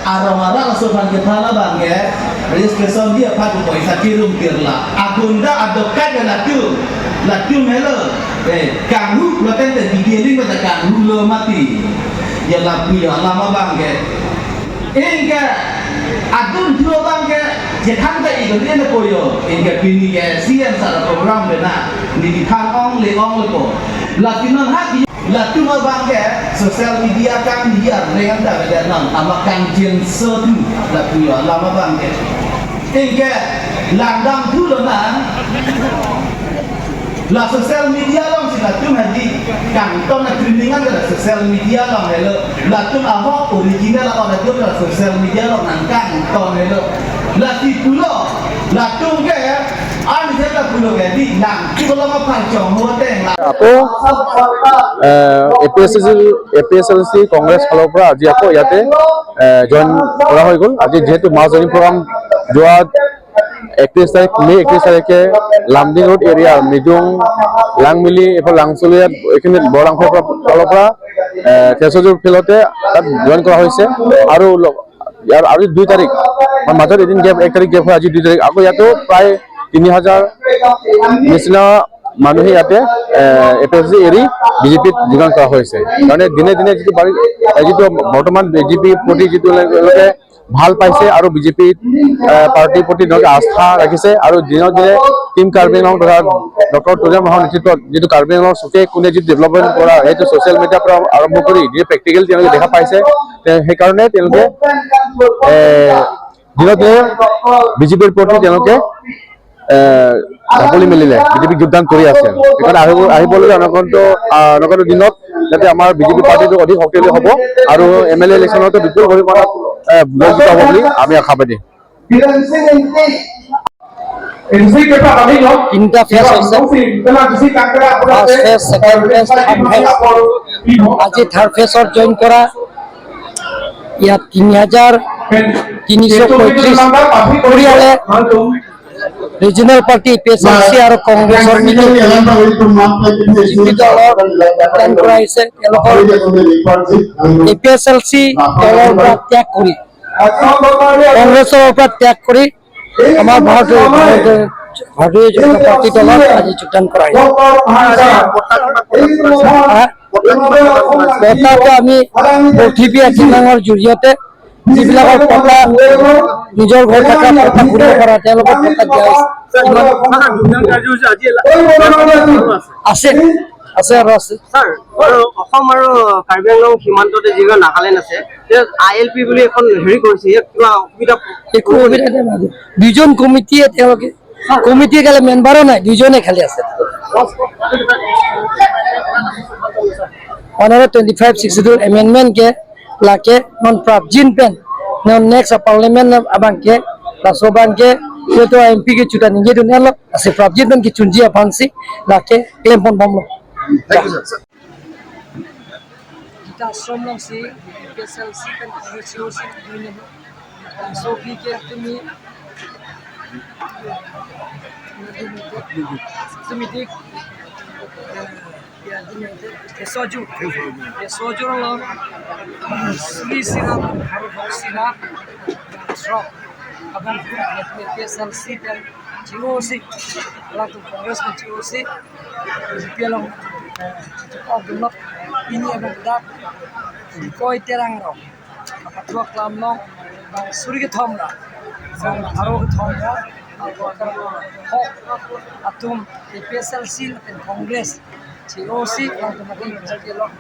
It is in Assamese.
arang-arang sopan kepala bangke, registration dia pakai poisa kirim kirla. Agunda adokan ya latu melo. Kanghu laten te digiling pada kanghu lo mati. Ya lapi ya lama bangke. Enggak adun dua bangke. Jehan ka ikut dia nak koyo. Enggak bini ke sian salah program bena. Di thang ong le ko. Latinan hati. Latu bangke sosial media kan dia dengan dah beda nang amakan jen setu latu ya lama bangke. Enggak landang tu lana. La sosial media long si latu hadi kantor nak trendingan ke sosial media long hello. Latu ahok original atau latu ke sosial media long nang kantor hello. Lati pulo latu ke anh sẽ là pulau jadi nang kalau mau pancong hotel aku APSLC Congress ফালৰ পৰা আজি আকৌ ইয়াতে জয়েন কৰা হৈ গ'ল। আজি যেহেতু মাজনী প্ৰগ্ৰাম যোৱা 31 তাৰিখ মে 31 তাৰিখে লামডিং ৰোড এৰিয়া মৃদুং লাংমিলি এইফালে লাংচলিয়াত এইখিনি বৰলাংফৰ ফালৰ পৰা ফেচজুৰ ফিল্ডতে তাত জয়েন কৰা হৈছে আৰু ইয়াৰ আজি 2 তাৰিখ মাজত এদিন গেপ 1 তাৰিখ গেপ হয় আজি 2 তাৰিখ আকৌ ইয়াতো প্ৰায় 3000 নিচিনা মানুহে ইয়াতে এপিএসসি এৰি বিজেপিত যোগদান কৰা হৈছে। কাৰণ দিনে দিনে যিটো বৰ্তমান বিজেপি প্ৰতি যিটো লোকে ভাল পাইছে আৰু বিজেপি পাৰ্টিৰ প্ৰতি তেওঁলোকে আস্থা ৰাখিছে আৰু দিনক দিনে টিম কাৰ্বি আংলং তথা ডক্টৰ তুলিয়া মাহৰ নেতৃত্বত যিটো কাৰ্বি আংলঙৰ চুকে কোনে যিটো ডেভেলপমেণ্ট কৰা সেইটো ছ'চিয়েল মিডিয়াৰ পৰা আৰম্ভ কৰি যি প্ৰেক্টিকেল তেওঁলোকে দেখা পাইছে সেইকাৰণে তেওঁলোকে দিনক দিনে বিজেপিৰ প্ৰতি তেওঁলোকে ঢাপলি মেলিলে বিজেপিক যোগদান কৰি আছে। সেইকাৰণে আহিবলগীয়া অনাগত দিনত যাতে আমাৰ বিজেপি পাৰ্টিটো অধিক শক্তিশালী হ'ব আৰু MLA ইলেকশ্যনতো বিপুল পৰিমাণত বিজয়যুক্ত হ'ব বুলি আমি আশাবাদী। তিনিটা ফেজ হৈছে first phase second phase third phase আজি থাৰ্ড ফেজত জইন কৰা ইয়াত 3335 পৰিয়ালে ৰিজনেল পাৰ্টি APSLC আৰু কংগ্ৰেছৰ বিজেপি দলৰ যোগদান কৰাইছে। তেওঁলোকৰ APSLC দলৰ পৰা ত্যাগ কৰি কংগ্ৰেছৰ পৰা ত্যাগ কৰি আমাৰ ভাৰতীয় জনতা পাৰ্টি দলত আজি যোগদান কৰাইছে। বঁটাটো আমি OTP একাউণ্টৰ জৰিয়তে যিবিলাকৰ পতা নিজৰ ঘৰ থকা পতা ঘূৰিব পৰা তেওঁলোকক পতা দিয়া হৈছে আছে আৰু আছে। অসম আৰু কাৰ্বি আংলং সীমান্ততে যিবিলাক নাগালেণ্ড আছে ILP বুলি এখন হেৰি কৰিছে কিবা অসুবিধা একো অসুবিধা নাই। দুজন কমিটিয়ে তেওঁলোকে কমিটিয়ে খালি মেম্বাৰো নাই দুজনে খালি আছে। 125/62 amendment ke lake non prabjin pen non next parliament abang ke lasoban ke itu MP ke cuta ninge dunia lo ase prabjin pen ki chunji avansi lake claim pon bom lo. Kita somong si APSLC pen COC dunia lo so ki ke tumi tumitik ya dunia soju lo Sri Siram Sira Srok abang APSLC dan COC lalu Kongres dan COC pialong oh belum ini abang dak koi terang ro apa tua kelam long bang Suri ke thomra bang Haro ke thomra atum APSLC dan Kongres COC lalu makin bisa dialog.